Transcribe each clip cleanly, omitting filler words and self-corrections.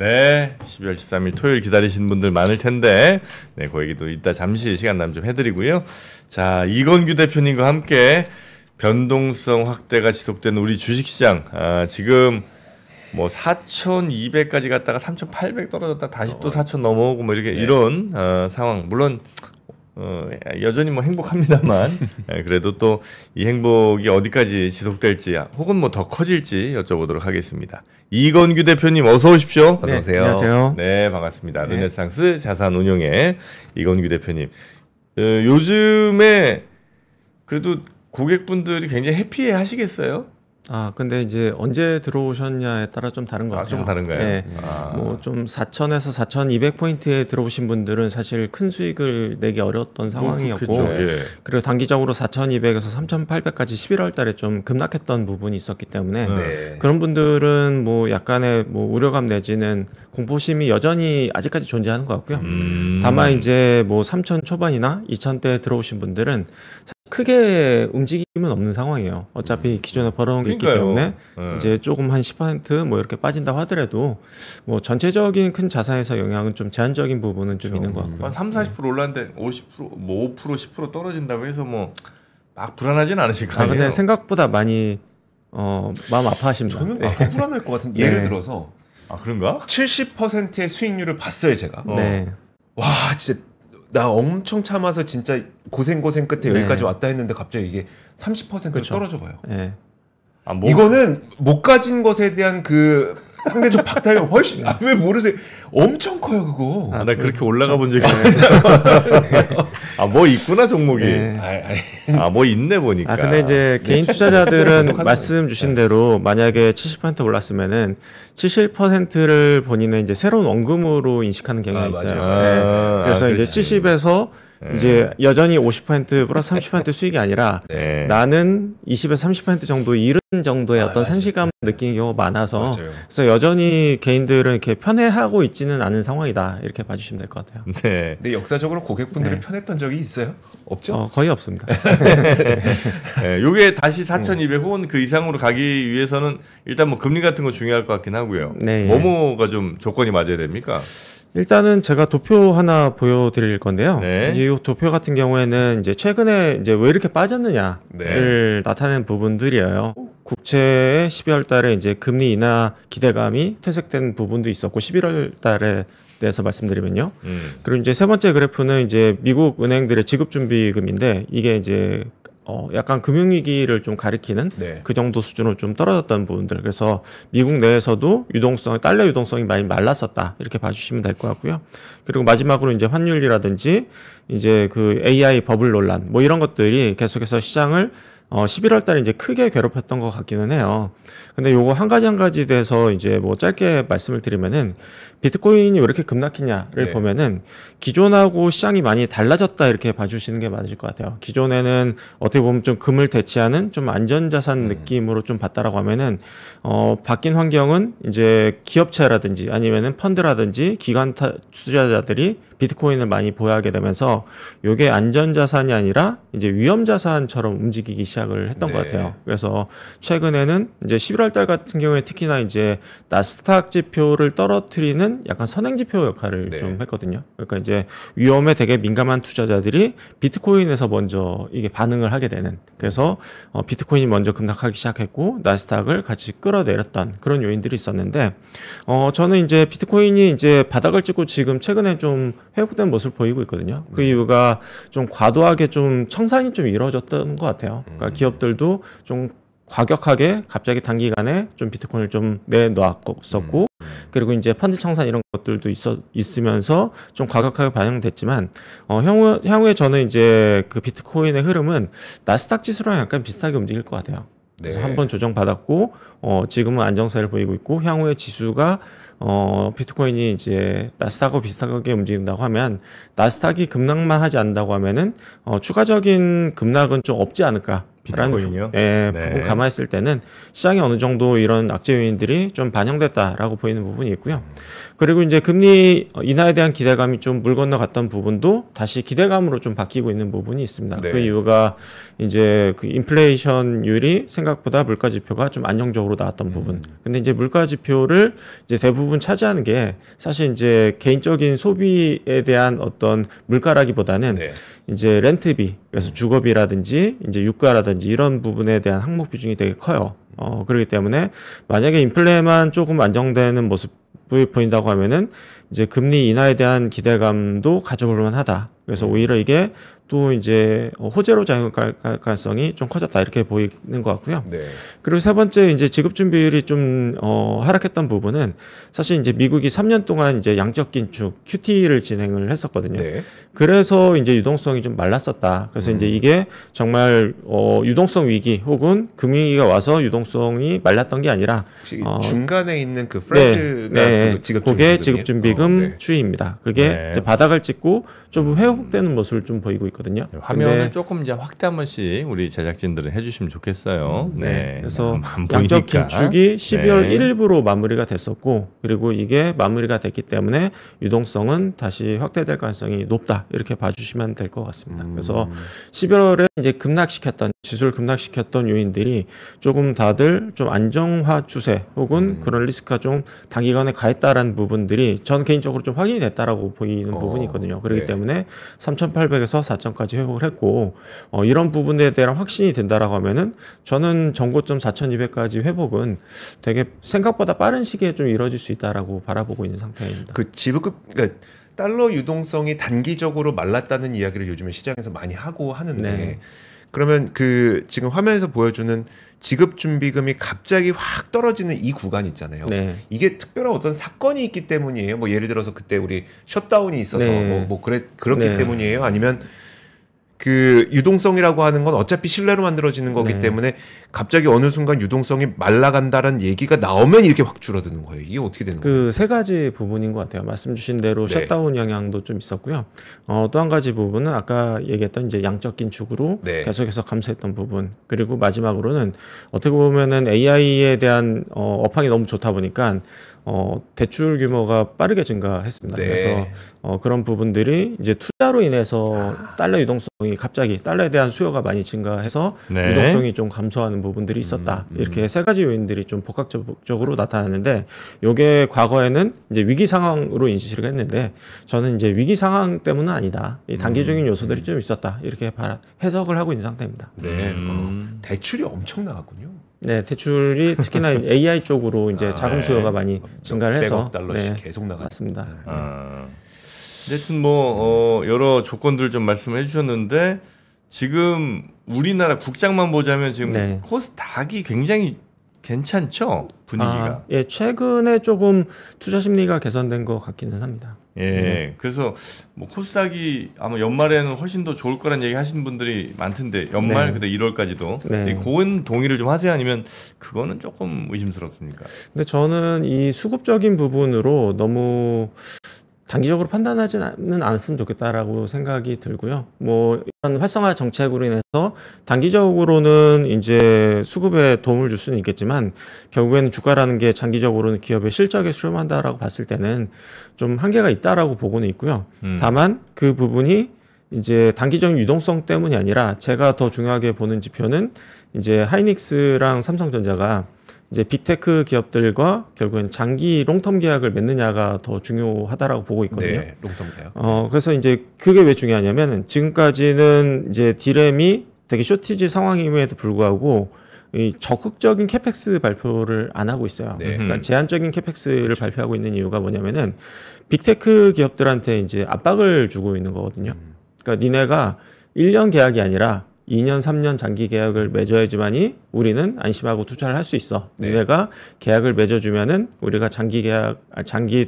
네, 12월 13일 토요일 기다리시는 분들 많을 텐데, 네, 그 얘기도 이따 잠시 시간 남 좀 해드리고요. 자, 이건규 대표님과 함께 변동성 확대가 지속되는 우리 주식시장, 지금 뭐 4,200까지 갔다가 3,800 떨어졌다 다시 또 4,000 넘어오고 뭐 이렇게 이런 상황. 물론 여전히 뭐 행복합니다만 그래도 또 이 행복이 어디까지 지속될지 혹은 뭐 더 커질지 여쭤보도록 하겠습니다. 이건규 대표님 어서 오십시오. 어서 오세요. 안녕하세요. 네, 반갑습니다. 르네상스 자산운용의 이건규 대표님. 요즘에 그래도 고객분들이 굉장히 해피해 하시겠어요? 근데 이제 언제 들어오셨냐에 따라 좀 다른 것 같아요. 좀 다른가요? 네. 뭐 좀 4,000에서 4,200포인트에 들어오신 분들은 사실 큰 수익을 내기 어려웠던 상황이었고, 예. 그리고 단기적으로 4,200에서 3,800까지 11월 달에 좀 급락했던 부분이 있었기 때문에 그런 분들은 뭐 약간의 뭐 우려감 내지는 공포심이 여전히 아직까지 존재하는 것 같고요. 다만 이제 뭐 3,000 초반이나 2,000대 들어오신 분들은 크게 움직임은 없는 상황이에요. 어차피 기존에 벌어온 게 있기 때문에 이제 조금 한 10%뭐 이렇게 빠진다고 하더라도 뭐 전체적인 큰 자산에서 영향은 좀 제한적인 부분은 좀 있는 것 같고요. 한 30-40% 올랐는데 50%, 뭐 5%, 10% 떨어진다고 해서 뭐 막 불안하진 않으실 거 아니에요? 근데 생각보다 많이 마음 아파하십니다. 저는 불안할 것 같은. 예를 들어서 그런가? 70%의 수익률을 봤어요, 제가. 네. 와, 진짜 나 엄청 참아서 진짜 고생 끝에 여기까지 왔다 했는데 갑자기 이게 30%로 그쵸. 떨어져 봐요. 네. 이거는 못 가진 것에 대한 그 상대적 박탈감 훨씬. 왜 모르세요? 엄청 커요 그거. 나 그렇게 올라가 본 적이 없어요. 뭐 있구나 종목이. 뭐 있네 보니까. 근데 이제 개인 투자자들은 말씀 주신 대로 만약에 70% 올랐으면은 70%를 본인은 이제 새로운 원금으로 인식하는 경향이 있어요. 그래서 이제 70에서 이제 여전히 50% 플러스 30% 수익이 아니라 나는 20에서 30% 정도 잃은 정도의 어떤 상실감을 느끼는 경우가 많아서 그래서 여전히 개인들은 이렇게 편해하고 있지는 않은 상황이다 이렇게 봐주시면 될 것 같아요. 네. 근데 역사적으로 고객분들이 편했던 적이 있어요? 없죠? 거의 없습니다. 요게 다시 4,200 혹은 그 이상으로 가기 위해서는 일단 뭐 금리 같은 거 중요할 것 같긴 하고요. 뭐뭐가 좀 조건이 맞아야 됩니까? 일단은 제가 도표 하나 보여드릴 건데요. 이제 이 도표 같은 경우에는 이제 최근에 이제 왜 이렇게 빠졌느냐를 나타내는 부분들이에요. 국채의 12월 달에 이제 금리 인하 기대감이 퇴색된 부분도 있었고 11월 달에 대해서 말씀드리면요. 그리고 이제 세 번째 그래프는 이제 미국 은행들의 지급준비금인데 이게 이제 약간 금융위기를 좀 가리키는 그 정도 수준으로 좀 떨어졌던 부분들. 그래서 미국 내에서도 달러 유동성이 많이 말랐었다. 이렇게 봐주시면 될 것 같고요. 그리고 마지막으로 이제 환율이라든지 이제 그 AI 버블 논란 뭐 이런 것들이 계속해서 시장을 11월 달에 이제 크게 괴롭혔던 것 같기는 해요. 근데 요거 한 가지 대해서 이제 뭐 짧게 말씀을 드리면은 비트코인이 왜 이렇게 급락했냐를 보면은 기존하고 시장이 많이 달라졌다 이렇게 봐주시는 게 맞을 것 같아요. 기존에는 어떻게 보면 좀 금을 대체하는 좀 안전자산 느낌으로 좀 봤다라고 하면은 바뀐 환경은 이제 기업체라든지 아니면은 펀드라든지 기관 투자자들이 비트코인을 많이 보유하게 되면서 요게 안전자산이 아니라 이제 위험자산처럼 움직이기 시작을 했던 것 같아요. 그래서 최근에는 이제 11월 달 같은 경우에 특히나 이제 나스닥 지표를 떨어뜨리는 약간 선행지표 역할을 좀 했거든요. 그러니까 이제 위험에 되게 민감한 투자자들이 비트코인에서 먼저 이게 반응을 하게 되는. 그래서 비트코인이 먼저 급락하기 시작했고 나스닥을 같이 끌어내렸던 그런 요인들이 있었는데 저는 이제 비트코인이 이제 바닥을 찍고 지금 최근에 좀 회복된 모습을 보이고 있거든요. 그 이유가 좀 과도하게 좀 청산이 좀 이루어졌던 것 같아요. 그러니까 기업들도 좀 과격하게 갑자기 단기간에 좀 비트코인을 좀 내놓았었고 그리고 이제 펀드 청산 이런 것들도 있으면서 좀 과격하게 반영됐지만 향후에 저는 이제 그 비트코인의 흐름은 나스닥 지수랑 약간 비슷하게 움직일 것 같아요. 그래서 한번 조정받았고 지금은 안정세를 보이고 있고 향후에 지수가 비트코인이 이제 나스닥하고 비슷하게 움직인다고 하면 나스닥이 급락만 하지 않는다고 하면은 추가적인 급락은 좀 없지 않을까 비트코인이요? 네, 부분 감안했을 때는 시장에 어느 정도 이런 악재 요인들이 좀 반영됐다라고 보이는 부분이 있고요. 그리고 이제 금리 인하에 대한 기대감이 좀 물 건너갔던 부분도 다시 기대감으로 좀 바뀌고 있는 부분이 있습니다. 네. 그 이유가 이제 그 인플레이션율이 생각보다 물가 지표가 좀 안정적으로 나왔던 부분. 근데 이제 물가 지표를 이제 대부분 차지하는 게 사실 이제 개인적인 소비에 대한 어떤 물가라기보다는 네. 이제 렌트비, 그래서 주거비라든지 이제 유가라든지 이런 부분에 대한 항목 비중이 되게 커요. 그렇기 때문에 만약에 인플레만 조금 안정되는 모습을 보인다고 하면은 이제 금리 인하에 대한 기대감도 가져볼 만하다. 그래서 오히려 이게 또 이제 호재로 작용할 가능성이 좀 커졌다 이렇게 보이는 것 같고요. 네. 그리고 세 번째 이제 지급 준비율이 좀 하락했던 부분은 사실 이제 미국이 3년 동안 이제 양적 긴축 QT를 진행을 했었거든요. 네. 그래서 이제 유동성이 좀 말랐었다. 그래서 이제 이게 정말 유동성 위기 혹은 금융위기가 와서 유동성이 말랐던 게 아니라 중간에 있는 그 프레드가 그 그게 지급 준비금 추이입니다. 그게 네. 이제 바닥을 찍고 좀 회복되는 모습을 좀 보이고 있거든요. 화면을 근데 조금 이제 확대 한 번씩 우리 제작진들은 해주시면 좋겠어요. 네. 그래서 안 양적 보이니까. 긴축이 12월 네. 1일부로 마무리가 됐었고, 그리고 이게 마무리가 됐기 때문에 유동성은 다시 확대될 가능성이 높다 이렇게 봐주시면 될 것 같습니다. 그래서 11월에 이제 급락시켰던 지수를 급락시켰던 요인들이 조금 다들 좀 안정화 추세 혹은 그런 리스크가 좀 단기간에 가했다라는 부분들이 전 개인적으로 좀 확인이 됐다라고 보이는 부분이 있거든요. 그렇기 네. 때문에 3,800에서 4,000까지 회복을 했고 이런 부분에 대한 확신이 든다라고 하면은 저는 전고점 4,200까지 회복은 되게 생각보다 빠른 시기에 좀 이루어질 수 있다라고 바라보고 있는 상태입니다. 그 지급 그러니까 달러 유동성이 단기적으로 말랐다는 이야기를 요즘에 시장에서 많이 하고 하는데 네. 그러면 그 지금 화면에서 보여주는 지급 준비금이 갑자기 확 떨어지는 이 구간 있잖아요. 네. 이게 특별한 어떤 사건이 있기 때문이에요. 뭐 예를 들어서 그때 우리 셧다운이 있어서 네. 그렇기 네. 때문이에요. 아니면 그 유동성이라고 하는 건 어차피 실내로 만들어지는 거기 네. 때문에 갑자기 어느 순간 유동성이 말라간다는 얘기가 나오면 이렇게 확 줄어드는 거예요. 이게 어떻게 되는 거예요? 그 세 가지 부분인 것 같아요. 말씀 주신 대로 네. 셧다운 영향도 좀 있었고요. 또 한 가지 부분은 아까 얘기했던 이제 양적 긴축으로 네. 계속해서 감소했던 부분. 그리고 마지막으로는 어떻게 보면은 AI에 대한 업황이 너무 좋다 보니까 대출 규모가 빠르게 증가했습니다. 네. 그래서 그런 부분들이 이제 투자로 인해서 달러 유동성이 갑자기 달러에 대한 수요가 많이 증가해서 네. 유동성이 좀 감소하는 부분들이 있었다. 이렇게 세 가지 요인들이 좀 복합적으로 나타나는데 요게 과거에는 이제 위기 상황으로 인식을 했는데 저는 이제 위기 상황 때문은 아니다. 이 단기적인 요소들이 좀 있었다. 이렇게 해석을 하고 있는 상태입니다. 네. 대출이 엄청 나왔군요. 네, 대출이 특히나 AI 쪽으로 이제 자금 수요가 많이 증가를 해서 100억 달러씩 계속 나갔습니다. 맞습니다. 하여튼 뭐 여러 조건들 좀 말씀해 주셨는데 지금 우리나라 국장만 보자면 지금 네. 코스닥이 굉장히 괜찮죠, 분위기가. 예, 최근에 조금 투자 심리가 개선된 것 같기는 합니다. 예, 그래서 뭐 코스닥이 아마 연말에는 훨씬 더 좋을 거란 얘기 하시는 분들이 많던데 연말 네. 그때 1월까지도 네. 그건 동의를 좀 하세요? 아니면 그거는 조금 의심스럽습니까? 근데 저는 이 수급적인 부분으로 너무 단기적으로 판단하지는 않았으면 좋겠다라고 생각이 들고요. 뭐 이런 활성화 정책으로 인해서 단기적으로는 이제 수급에 도움을 줄 수는 있겠지만 결국에는 주가라는 게 장기적으로는 기업의 실적에 수렴한다라고 봤을 때는 좀 한계가 있다라고 보고는 있고요. 다만 그 부분이 이제 단기적인 유동성 때문이 아니라 제가 더 중요하게 보는 지표는 이제 하이닉스랑 삼성전자가 이제 빅테크 기업들과 결국엔 장기 롱텀 계약을 맺느냐가 더 중요하다라고 보고 있거든요. 네, 롱텀 계약. 그래서 이제 그게 왜 중요하냐면 지금까지는 이제 디램이 되게 쇼티지 상황임에도 불구하고 이 적극적인 캐펙스 발표를 안 하고 있어요. 네. 그러니까 제한적인 캐펙스를 발표하고 있는 이유가 뭐냐면은 빅테크 기업들한테 이제 압박을 주고 있는 거거든요. 그러니까 니네가 1년 계약이 아니라 2년, 3년 장기 계약을 맺어야지만이 우리는 안심하고 투자를 할 수 있어. 네. 니네가 계약을 맺어주면은 우리가 장기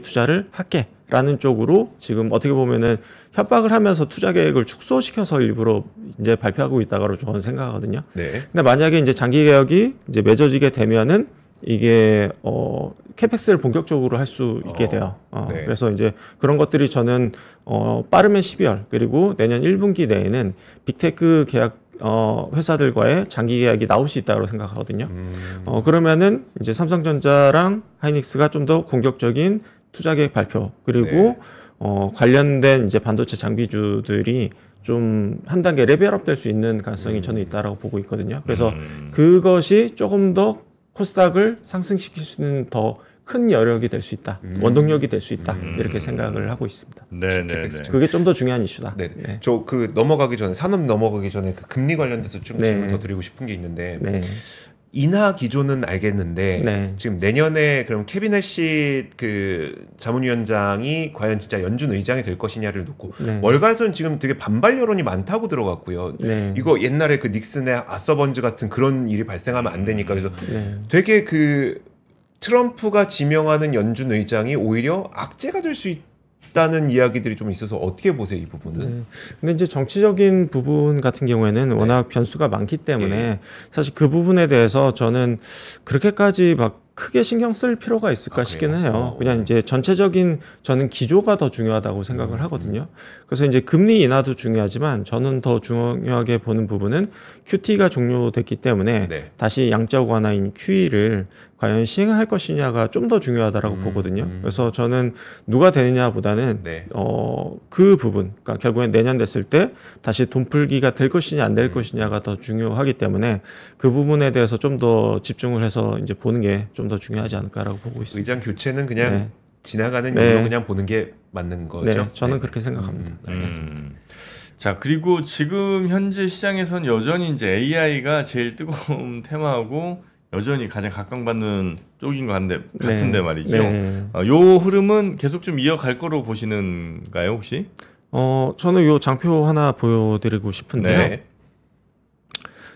투자를 할게라는 쪽으로 지금 어떻게 보면은 협박을 하면서 투자 계획을 축소시켜서 일부러 이제 발표하고 있다고 저는 생각하거든요. 네. 근데 만약에 이제 장기 계약이 이제 맺어지게 되면은 이게 캐펙스를 본격적으로 할 수 있게 돼요. 네. 그래서 이제 그런 것들이 저는 빠르면 12월 그리고 내년 1분기 내에는 빅테크 계약 회사들과의 장기 계약이 나올 수 있다고 생각하거든요. 그러면은 이제 삼성전자랑 하이닉스가 좀 더 공격적인 투자 계획 발표 그리고 관련된 이제 반도체 장비주들이 좀 한 단계 레벨업 될 수 있는 가능성이 저는 있다라고 보고 있거든요. 그래서 그것이 조금 더 코스닥을 상승시킬 수 있는 더 큰 여력이 될 수 있다. 원동력이 될 수 있다. 이렇게 생각을 하고 있습니다. 네네. 그게 좀 더 중요한 이슈다. 네. 저 그 넘어가기 전에 산업 넘어가기 전에 그 금리 관련돼서 좀 질문 더 드리고 싶은 게 있는데 인하 기조는 알겠는데 지금 내년에 그럼 케빈 해시 그 자문위원장이 과연 진짜 연준 의장이 될 것이냐를 놓고 월가에서는 지금 되게 반발 여론이 많다고 들어갔고요. 이거 옛날에 그 닉슨의 아서번즈 같은 그런 일이 발생하면 안 되니까 그래서 되게 그 트럼프가 지명하는 연준 의장이 오히려 악재가 될 수 있다는 이야기들이 좀 있어서 어떻게 보세요, 이 부분은? 근데 이제 정치적인 부분 같은 경우에는 워낙 변수가 많기 때문에 사실 그 부분에 대해서 저는 그렇게까지 막 크게 신경 쓸 필요가 있을까 싶기는 해요. 그냥 이제 전체적인 저는 기조가 더 중요하다고 생각을 하거든요. 그래서 이제 금리 인하도 중요하지만 저는 더 중요하게 보는 부분은 QT가 종료됐기 때문에 다시 양적 완화인 QE를 과연 시행할 것이냐가 좀 더 중요하다라고 보거든요. 그래서 저는 누가 되느냐보다는 그 부분, 그러니까 결국엔 내년 됐을 때 다시 돈 풀기가 될 것이냐 안 될 것이냐가 더 중요하기 때문에 그 부분에 대해서 좀 더 집중을 해서 이제 보는 게 좀 더 중요하지 않을까라고 보고 있습니다. 의장 교체는 그냥 지나가는 일로 그냥 보는 게 맞는 거죠? 저는 그렇게 생각합니다. 알겠습니다. 자, 그리고 지금 현재 시장에선 여전히 이제 AI가 제일 뜨거운 테마하고 여전히 가장 각광받는 쪽인 것 같은데 말이죠. 요 흐름은 계속 좀 이어갈 거로 보시는가요, 혹시? 저는 요 장표 하나 보여드리고 싶은데요.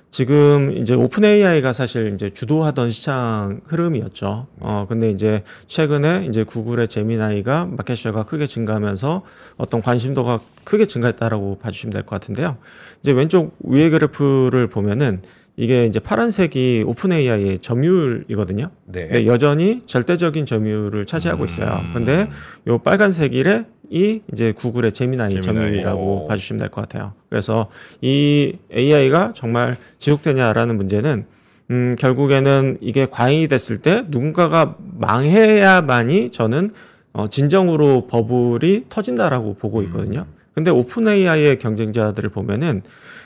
지금 이제 오픈 AI가 사실 이제 주도하던 시장 흐름이었죠. 근데 이제 최근에 이제 구글의 제미나이가 마켓쉐어가 크게 증가하면서 어떤 관심도가 크게 증가했다라고 봐주시면 될 것 같은데요. 이제 왼쪽 위에 그래프를 보면은 이게 이제 파란색이 오픈 AI의 점유율이거든요. 근데 여전히 절대적인 점유율을 차지하고 있어요. 근데 요 빨간색이 이제 구글의 제미나이 점유율이라고 봐주시면 될 것 같아요. 그래서 이 AI가 정말 지속되냐라는 문제는 결국에는 이게 과잉이 됐을 때 누군가가 망해야만이 저는 진정으로 버블이 터진다라고 보고 있거든요. 근데 오픈 AI의 경쟁자들을 보면은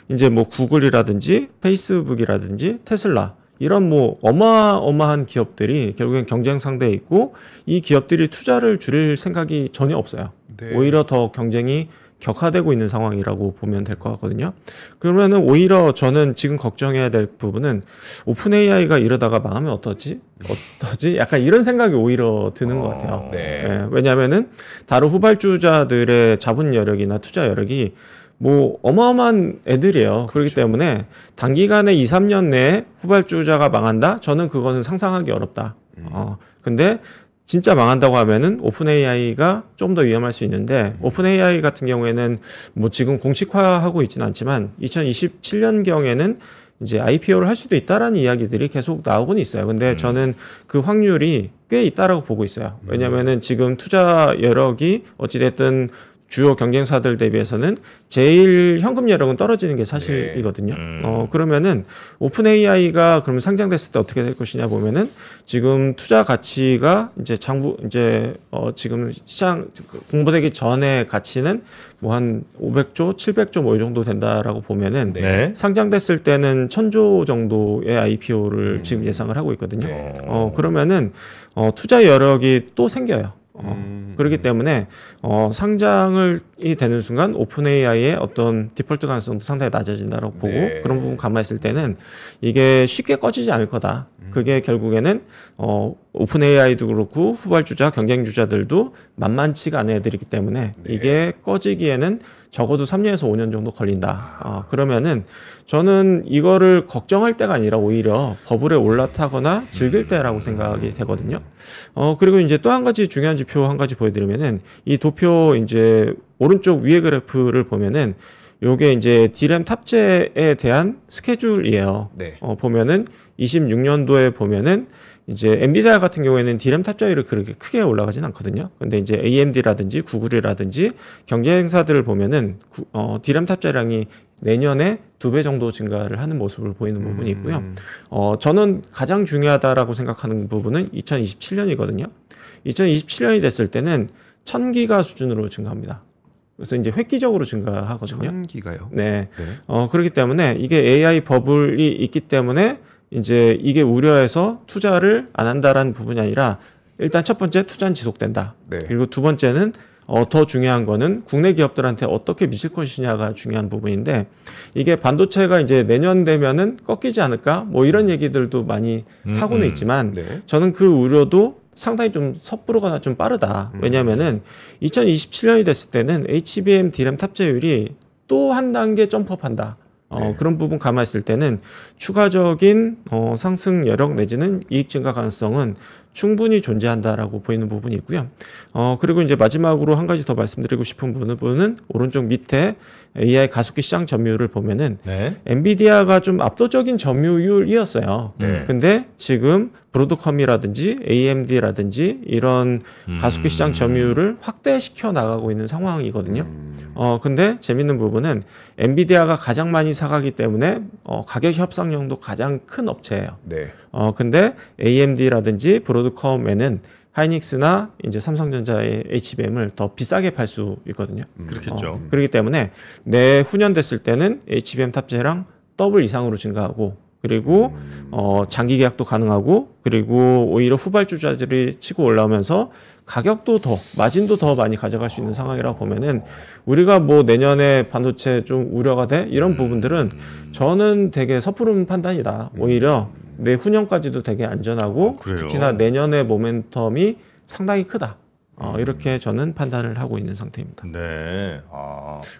이제 뭐 구글이라든지 페이스북이라든지 테슬라 이런 뭐 어마어마한 기업들이 결국엔 경쟁 상대에 있고 이 기업들이 투자를 줄일 생각이 전혀 없어요. 오히려 더 경쟁이 격화되고 있는 상황이라고 보면 될 것 같거든요. 그러면은 오히려 저는 지금 걱정해야 될 부분은 오픈 AI가 이러다가 망하면 어떠지? 약간 이런 생각이 오히려 드는 것 같아요. 왜냐하면은 다른 후발주자들의 자본 여력이나 투자 여력이 뭐 어마어마한 애들이에요. 그렇기 때문에 단기간에 2, 3년 내에 후발주자가 망한다? 저는 그거는 상상하기 어렵다. 근데 진짜 망한다고 하면은 오픈 AI가 좀 더 위험할 수 있는데 오픈 AI 같은 경우에는 뭐 지금 공식화하고 있지는 않지만 2027년경에는 이제 IPO를 할 수도 있다라는 이야기들이 계속 나오고는 있어요. 근데 저는 그 확률이 꽤 있다라고 보고 있어요. 왜냐면은 지금 투자 여력이 어찌됐든 주요 경쟁사들 대비해서는 제일 현금 여력은 떨어지는 게 사실이거든요. 그러면은 오픈 AI가 그러면 상장됐을 때 어떻게 될 것이냐 보면은 지금 투자 가치가 이제 지금 시장 공부되기 전에 가치는 뭐 한 500조, 700조 뭐 이 정도 된다라고 보면은 상장됐을 때는 1000조 정도의 IPO를 지금 예상을 하고 있거든요. 그러면은 투자 여력이 또 생겨요. 그렇기 때문에 상장이 되는 순간 오픈 AI의 어떤 디폴트 가능성도 상당히 낮아진다고 보고 그런 부분 감안했을 때는 이게 쉽게 꺼지지 않을 거다. 그게 결국에는 오픈 AI도 그렇고 후발주자, 경쟁주자들도 만만치가 않은 애들이기 때문에 이게 꺼지기에는 적어도 3년에서 5년 정도 걸린다. 그러면은 저는 이거를 걱정할 때가 아니라 오히려 버블에 올라타거나 즐길 때라고 생각이 되거든요. 그리고 이제 또 한 가지 중요한 지표 한 가지 보여드리면은 이 도표 이제 오른쪽 위에 그래프를 보면은 요게 이제 D램 탑재에 대한 스케줄이에요. 보면은 26년도에 보면은 이제 엔비디아 같은 경우에는 D램 탑재율이 그렇게 크게 올라가진 않거든요. 근데 이제 AMD라든지 구글이라든지 경쟁사들을 보면은 D램 탑재량이 내년에 2배 정도 증가를 하는 모습을 보이는 부분이 있고요. 저는 가장 중요하다라고 생각하는 부분은 2027년이거든요. 2027년이 됐을 때는 1000기가 수준으로 증가합니다. 그래서 이제 획기적으로 증가하거든요. 1000기가요? 네. 그렇기 때문에 이게 AI 버블이 있기 때문에 이제 이게 우려해서 투자를 안 한다라는 부분이 아니라 일단 첫 번째 투자는 지속된다. 네. 그리고 두 번째는 더 중요한 거는 국내 기업들한테 어떻게 미칠 것이냐가 중요한 부분인데 이게 반도체가 이제 내년 되면은 꺾이지 않을까 뭐 이런 얘기들도 많이 하고는 있지만 네. 저는 그 우려도 상당히 좀 섣부르거나 좀 빠르다. 왜냐면은 2027년이 됐을 때는 HBM DRAM 탑재율이 또 한 단계 점프업한다. 네. 그런 부분 감안했을 때는 추가적인 상승 여력 내지는 이익 증가 가능성은 충분히 존재한다라고 보이는 부분이 있고요. 그리고 이제 마지막으로 한 가지 더 말씀드리고 싶은 부분은 오른쪽 밑에 AI 가속기 시장 점유율을 보면은 네. 엔비디아가 좀 압도적인 점유율이었어요. 근데 지금 브로드컴이라든지 AMD라든지 이런 가속기 시장 점유율을 확대시켜 나가고 있는 상황이거든요. 근데 재밌는 부분은 엔비디아가 가장 많이 사가기 때문에 가격 협상력도 가장 큰 업체예요. 네. 근데 AMD라든지 브로드컴에는 하이닉스나 이제 삼성전자의 HBM을 더 비싸게 팔 수 있거든요. 그렇겠죠. 그렇기 때문에 내후년 됐을 때는 HBM 탑재량 더블 이상으로 증가하고 그리고 장기 계약도 가능하고 그리고 오히려 후발주자들이 치고 올라오면서 가격도 더 마진도 더 많이 가져갈 수 있는 상황이라고 보면은 우리가 뭐 내년에 반도체 좀 우려가 돼 이런 부분들은 저는 되게 섣부른 판단이다. 오히려 내후년까지도 되게 안전하고 특히나 내년의 모멘텀이 상당히 크다. 이렇게 저는 판단을 하고 있는 상태입니다. 네.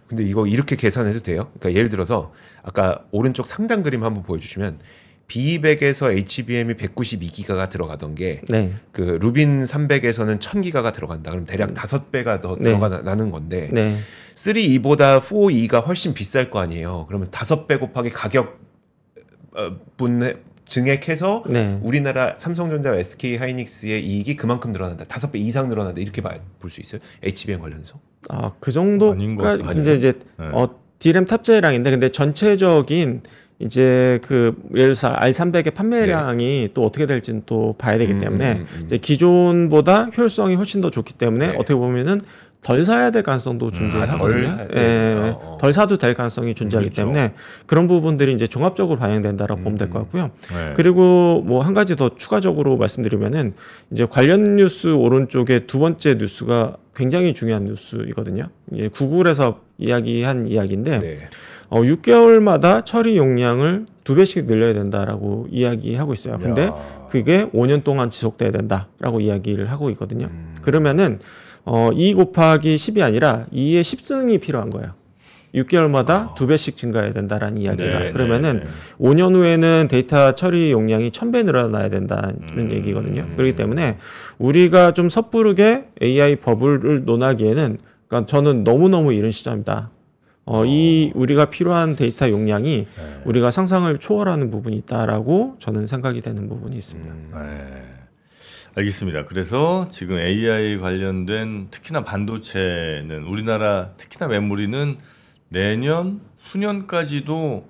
근데 이거 이렇게 계산해도 돼요? 그러니까 예를 들어서 아까 오른쪽 상단 그림 한번 보여주시면 B200에서 HBM이 192기가가 들어가던 게 그 루빈 300에서는 1000기가가 들어간다. 그럼 대략 5배가 더 들어가는 건데 3E보다 4E가 훨씬 비쌀 거 아니에요. 그러면 5배 곱하기 가격 증액해서 우리나라 삼성전자, SK 하이닉스의 이익이 그만큼 늘어난다. 5배 이상 늘어난다. 이렇게 볼 수 있어요? HBM 관련해서? 그 정도가 이제 DRAM 탑재량인데 근데 전체적인 이제 그 예를 들어서 R300의 판매량이 또 어떻게 될지는 또 봐야 되기 때문에 이제 기존보다 효율성이 훨씬 더 좋기 때문에 어떻게 보면은 덜 사야 될 가능성도 존재하거든요. 덜 사도 될 가능성이 존재하기 때문에 그런 부분들이 이제 종합적으로 반영된다라고 보면 될 것 같고요. 그리고 뭐 한 가지 더 추가적으로 말씀드리면은 이제 관련 뉴스 오른쪽에 두 번째 뉴스가 굉장히 중요한 뉴스이거든요. 이게 구글에서 이야기한 이야기인데 6개월마다 처리 용량을 2배씩 늘려야 된다라고 이야기하고 있어요. 근데 그게 5년 동안 지속돼야 된다라고 이야기를 하고 있거든요. 그러면은 2 곱하기 10이 아니라 2의 10승이 필요한 거예요. 6개월마다 2배씩 증가해야 된다라는 이야기가. 그러면은 5년 후에는 데이터 처리 용량이 1000배 늘어나야 된다는 얘기거든요. 그렇기 때문에 우리가 좀 섣부르게 AI 버블을 논하기에는 그러니까 저는 너무너무 이른 시점이다. 이 우리가 필요한 데이터 용량이 우리가 상상을 초월하는 부분이 있다라고 저는 생각이 되는 부분이 있습니다. 알겠습니다. 그래서 지금 AI 관련된 특히나 반도체는 우리나라 특히나 메모리는 내년 후년까지도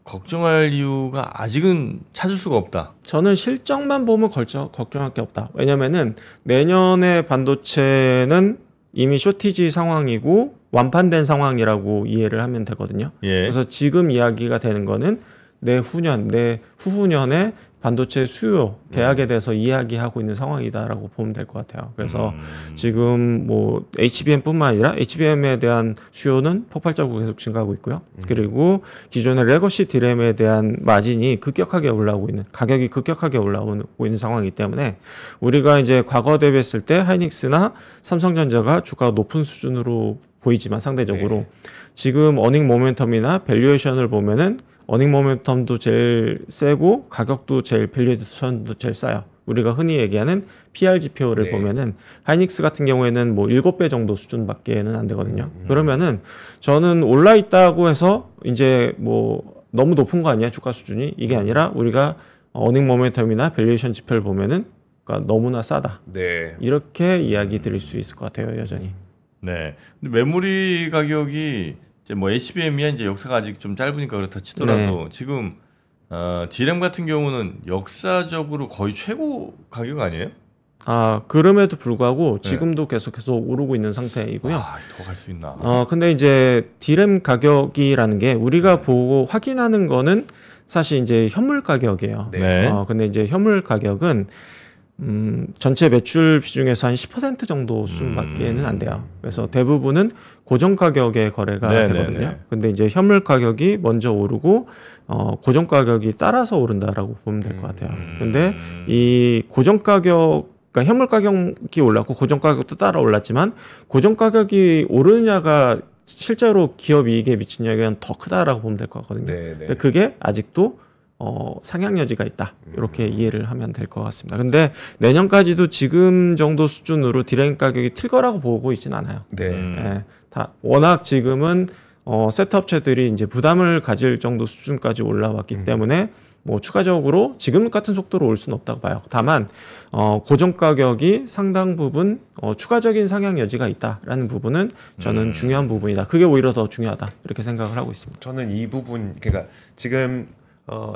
걱정할 이유가 아직은 찾을 수가 없다. 저는 실적만 보면 걱정할 게 없다. 왜냐면은 내년에 반도체는 이미 쇼티지 상황이고 완판된 상황이라고 이해를 하면 되거든요. 그래서 지금 이야기가 되는 거는 내후년, 내후후년에 반도체 수요 계약에 대해서 이야기하고 있는 상황이다라고 보면 될 것 같아요. 그래서 지금 뭐 HBM뿐만 아니라 HBM에 대한 수요는 폭발적으로 계속 증가하고 있고요. 그리고 기존의 레거시 DRAM에 대한 마진이 급격하게 올라오고 있는 가격이 급격하게 올라오고 있는 상황이기 때문에 우리가 이제 과거 대비했을 때 하이닉스나 삼성전자가 주가가 높은 수준으로 보이지만 상대적으로 지금 어닝 모멘텀이나 밸류에이션을 보면은 어닝 모멘텀도 제일 세고 가격도 제일 밸류에이션도 제일 싸요. 우리가 흔히 얘기하는 PR 지표를 보면은 하이닉스 같은 경우에는 뭐 7배 정도 수준밖에는 안 되거든요. 그러면은 저는 올라 있다고 해서 이제 뭐 너무 높은 거 아니야 주가 수준이 이게 아니라 우리가 어닝 모멘텀이나 밸류에이션 지표를 보면은 그러니까 너무나 싸다. 이렇게 이야기 드릴 수 있을 것 같아요, 여전히. 네. 근데 메모리 가격이 이제 뭐 HBM이 이제 역사가 아직 좀 짧으니까 그렇다 치더라도 지금 DRAM 같은 경우는 역사적으로 거의 최고 가격 아니에요? 그럼에도 불구하고 지금도 계속해서 오르고 있는 상태이고요. 더 갈 수 있나? 근데 이제 DRAM 가격이라는 게 우리가 보고 확인하는 거는 사실 이제 현물 가격이에요. 근데 이제 현물 가격은 전체 매출 비중에서 한 10% 정도 수준밖에는 안 돼요. 그래서 대부분은 고정 가격에 거래가 되거든요. 근데 이제 현물 가격이 먼저 오르고 고정 가격이 따라서 오른다라고 보면 될 것 같아요. 근데 이 고정 가격, 그러니까 현물 가격이 올랐고 고정 가격도 따라 올랐지만 고정 가격이 오르느냐가 실제로 기업 이익에 미친 영향은 더 크다라고 보면 될 것 같거든요. 근데 그게 아직도 상향 여지가 있다. 이렇게 이해를 하면 될 것 같습니다. 근데 내년까지도 지금 정도 수준으로 DRAM 가격이 틀 거라고 보고 있진 않아요. 다 워낙 지금은 셋업체들이 이제 부담을 가질 정도 수준까지 올라왔기 때문에 뭐 추가적으로 지금 같은 속도로 올 수는 없다고 봐요. 다만 고정 가격이 상당 부분 추가적인 상향 여지가 있다라는 부분은 저는 중요한 부분이다. 그게 오히려 더 중요하다. 이렇게 생각을 하고 있습니다. 저는 이 부분, 그러니까 지금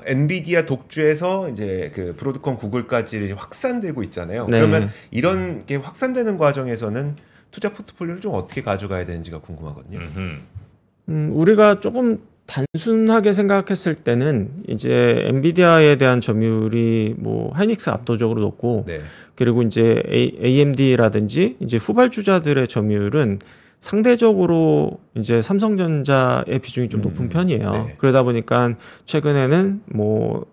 엔비디아 독주에서 이제 그 브로드컴, 구글까지 확산되고 있잖아요. 그러면 이런 게 확산되는 과정에서는 투자 포트폴리오를 좀 어떻게 가져가야 되는지가 궁금하거든요. 우리가 조금 단순하게 생각했을 때는 이제 엔비디아에 대한 점유율이 뭐 하이닉스 압도적으로 높고 그리고 이제 AMD라든지 이제 후발주자들의 점유율은 상대적으로 이제 삼성전자의 비중이 좀 높은 편이에요. 그러다 보니까 최근에는 뭐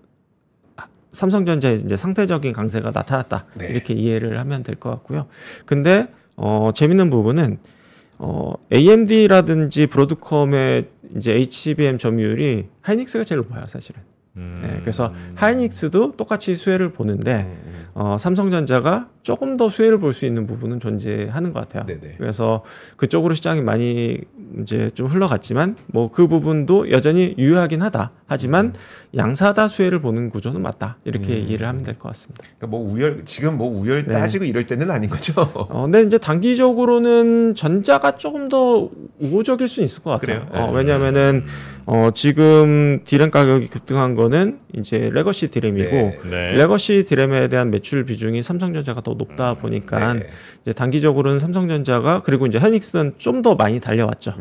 삼성전자의 이제 상대적인 강세가 나타났다. 이렇게 이해를 하면 될 것 같고요. 근데 재밌는 부분은 AMD라든지 브로드컴의 이제 HBM 점유율이 하이닉스가 제일 높아요, 사실은. 그래서 하이닉스도 똑같이 수혜를 보는데 삼성전자가 조금 더 수혜를 볼 수 있는 부분은 존재하는 것 같아요. 그래서 그쪽으로 시장이 많이 이제 좀 흘러갔지만 뭐 그 부분도 여전히 유효하긴 하다. 하지만 양사다 수혜를 보는 구조는 맞다. 이렇게 이해를 하면 될 것 같습니다. 그러니까 뭐 지금 뭐 우열 따지고 이럴 때는 아닌 거죠. 근데 이제 단기적으로는 전자가 조금 더 우호적일 수 있을 것 같아요. 왜냐하면은 지금 DRAM 가격이 급등한 거는 이제 레거시 DRAM이고 레거시 DRAM에 대한 매출 비중이 삼성전자가 더 높다 보니까 이제 단기적으로는 삼성전자가 그리고 이제 하이닉스는 좀 더 많이 달려왔죠.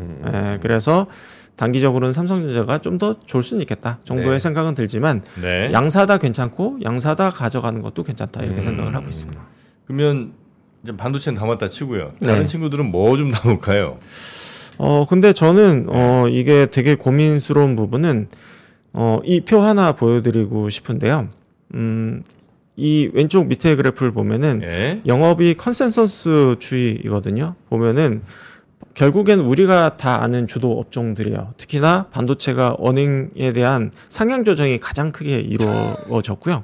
그래서 단기적으로는 삼성전자가 좀 더 좋을 수는 있겠다 정도의 생각은 들지만 양사다 괜찮고 양사다 가져가는 것도 괜찮다 이렇게 생각을 하고 있습니다. 그러면 이제 반도체는 담았다 치고요. 다른 친구들은 뭐 좀 담을까요? 근데 저는 이게 되게 고민스러운 부분은 이 표 하나 보여드리고 싶은데요. 이 왼쪽 밑에 그래프를 보면은 영업이 컨센서스주의이거든요. 보면은 결국엔 우리가 다 아는 주도 업종들이에요. 특히나 반도체가 어닝에 대한 상향 조정이 가장 크게 이루어졌고요.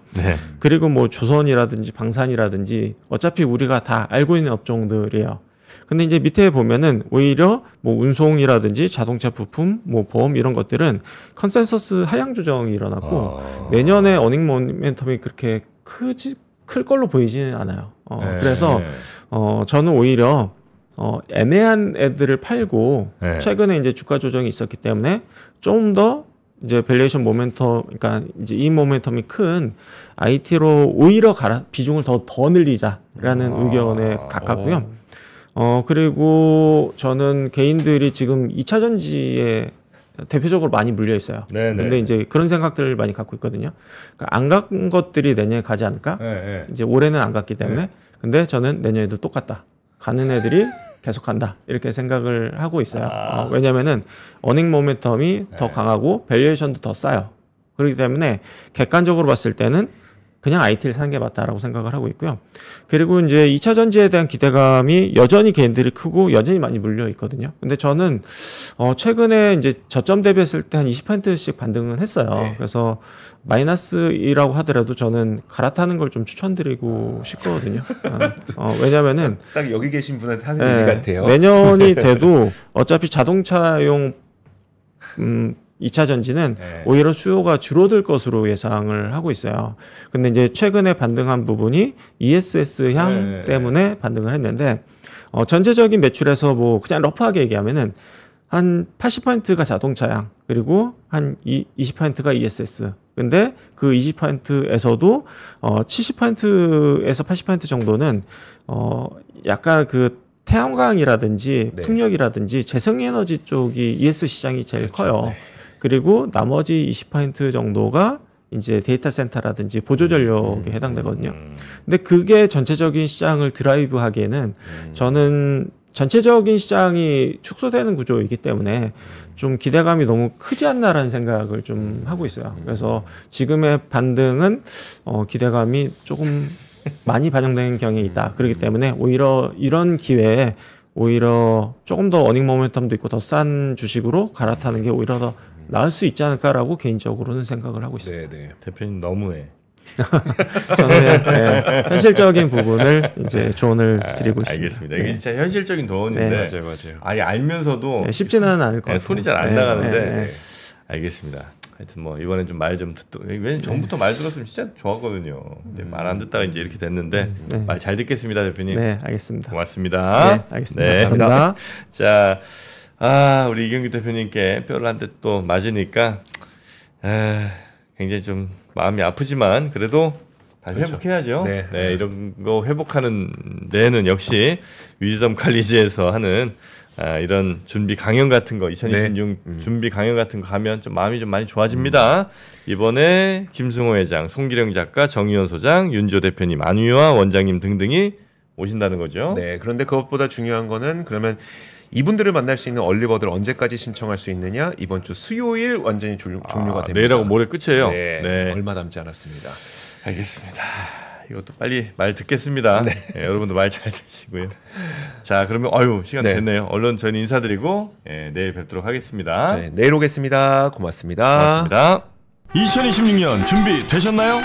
그리고 뭐 조선이라든지 방산이라든지 어차피 우리가 다 알고 있는 업종들이에요. 근데 이제 밑에 보면은 오히려 뭐 운송이라든지 자동차 부품, 뭐 보험 이런 것들은 컨센서스 하향 조정이 일어났고 내년에 어닝 모멘텀이 그렇게 클 걸로 보이지는 않아요. 그래서 저는 오히려 애매한 애들을 팔고 최근에 이제 주가 조정이 있었기 때문에 좀 더 이제 밸류에이션 모멘텀, 그러니까 이제 이 모멘텀이 큰 IT로 오히려 비중을 더 늘리자라는 의견에 가깝고요. 그리고 저는 개인들이 지금 2차 전지에 대표적으로 많이 물려 있어요. 근데 이제 그런 생각들을 많이 갖고 있거든요. 그러니까 안 간 것들이 내년에 가지 않을까? 이제 올해는 안 갔기 때문에. 근데 저는 내년에도 똑같다. 가는 애들이 계속 간다. 이렇게 생각을 하고 있어요. 왜냐면은 어닝 모멘텀이 더 강하고 밸류에이션도 더 싸요. 그렇기 때문에 객관적으로 봤을 때는 그냥 IT를 사는 게 맞다라고 생각을 하고 있고요. 그리고 이제 2차 전지에 대한 기대감이 여전히 개인들이 크고 여전히 많이 물려 있거든요. 근데 저는 최근에 이제 저점 대비했을 때 한 20%씩 반등은 했어요. 그래서 마이너스이라고 하더라도 저는 갈아타는 걸 좀 추천드리고 싶거든요. 왜냐면은 딱 여기 계신 분한테 하는 얘기 같아요. 내년이 돼도 어차피 자동차용 2차 전지는 오히려 수요가 줄어들 것으로 예상을 하고 있어요. 근데 이제 최근에 반등한 부분이 ESS 향 때문에 반등을 했는데 전체적인 매출에서 뭐 그냥 러프하게 얘기하면은 한 80%가 자동차양, 그리고 한 20%가 ESS. 근데 그 20%에서도 70%에서 80% 정도는 약간 그 태양광이라든지 네. 풍력이라든지 재생에너지 쪽이 ES 시장이 제일 그렇죠. 커요. 네. 그리고 나머지 20% 정도가 이제 데이터 센터라든지 보조 전력에 해당되거든요. 근데 그게 전체적인 시장을 드라이브 하기에는 저는 전체적인 시장이 축소되는 구조이기 때문에 좀 기대감이 너무 크지 않나라는 생각을 좀 하고 있어요. 그래서 지금의 반등은 기대감이 조금 많이 반영된 경향이 있다. 그렇기 때문에 오히려 이런 기회에 오히려 조금 더 어닝 모멘텀도 있고 더 싼 주식으로 갈아타는 게 오히려 더 나을 수 있지 않을까라고 개인적으로는 생각을 하고 있습니다. 네. 대표님 너무해. 저는 네, 현실적인 부분을 이제 조언을 드리고 있습니다. 알겠습니다. 이게 진짜 현실적인 조언인데 네. 맞아요. 아예 알면서도 쉽지는 않을 것 같아요. 손이 잘 안 나가는데 알겠습니다. 하여튼 뭐 이번엔 좀 말 좀 듣도. 왜냐면 전부터 말 들었으면 진짜 좋았거든요. 말 안 듣다가 이제 이렇게 됐는데 말 잘 듣겠습니다, 대표님. 네, 알겠습니다. 고맙습니다. 네, 알겠습니다. 감사합니다. 자, 우리 이경규 대표님께 뼈를 한 대 또 맞으니까 굉장히 좀 마음이 아프지만 그래도 다시 그렇죠. 회복해야죠. 네. 이런 거 회복하는 데는 역시 위즈덤 칼리지에서 하는 이런 준비 강연 같은 거 2026 준비 강연 같은 거 가면 좀 마음이 좀 많이 좋아집니다. 이번에 김승호 회장, 송기령 작가, 정의원 소장, 윤지호 대표님, 안유아 원장님 등등이 오신다는 거죠. 네. 그런데 그것보다 중요한 거는 그러면 이분들을 만날 수 있는 얼리버드를 언제까지 신청할 수 있느냐? 이번 주 수요일 완전히 종료가 됩니다. 내일하고 모레 끝이에요. 네. 얼마 남지 않았습니다. 알겠습니다. 이것도 빨리 말 듣겠습니다. 네, 여러분도 말 잘 듣시고요. 자, 그러면 시간 됐네요. 얼른 저희는 인사드리고 내일 뵙도록 하겠습니다. 네, 내일 오겠습니다. 고맙습니다. 고맙습니다. 2026년 준비되셨나요?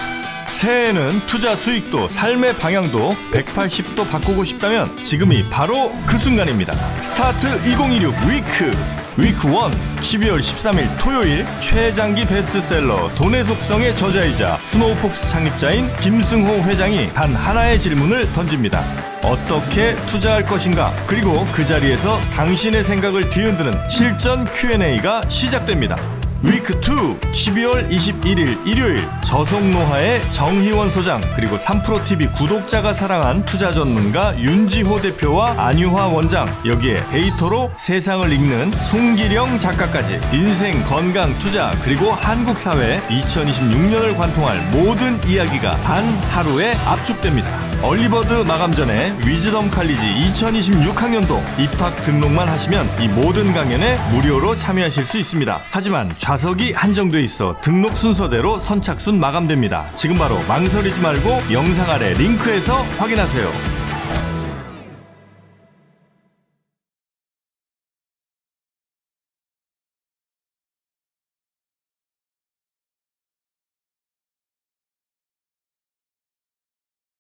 새해에는 투자 수익도 삶의 방향도 180도 바꾸고 싶다면 지금이 바로 그 순간입니다. 스타트 2026 위크 1 12월 13일 토요일 최장기 베스트셀러 돈의 속성의 저자이자 스노우폭스 창립자인 김승호 회장이 단 하나의 질문을 던집니다. 어떻게 투자할 것인가? 그리고 그 자리에서 당신의 생각을 뒤흔드는 실전 Q&A가 시작됩니다. 위크2 12월 21일 일요일 저속노화의 정희원 소장 그리고 3프로TV 구독자가 사랑한 투자 전문가 윤지호 대표와 안유화 원장, 여기에 데이터로 세상을 읽는 송기령 작가까지 인생, 건강, 투자 그리고 한국 사회 2026년을 관통할 모든 이야기가 단 하루에 압축됩니다. 얼리버드 마감 전에 위즈덤 칼리지 2026학년도 입학 등록만 하시면 이 모든 강연에 무료로 참여하실 수 있습니다. 하지만 좌석이 한정돼 있어 등록 순서대로 선착순 마감됩니다. 지금 바로 망설이지 말고 영상 아래 링크에서 확인하세요.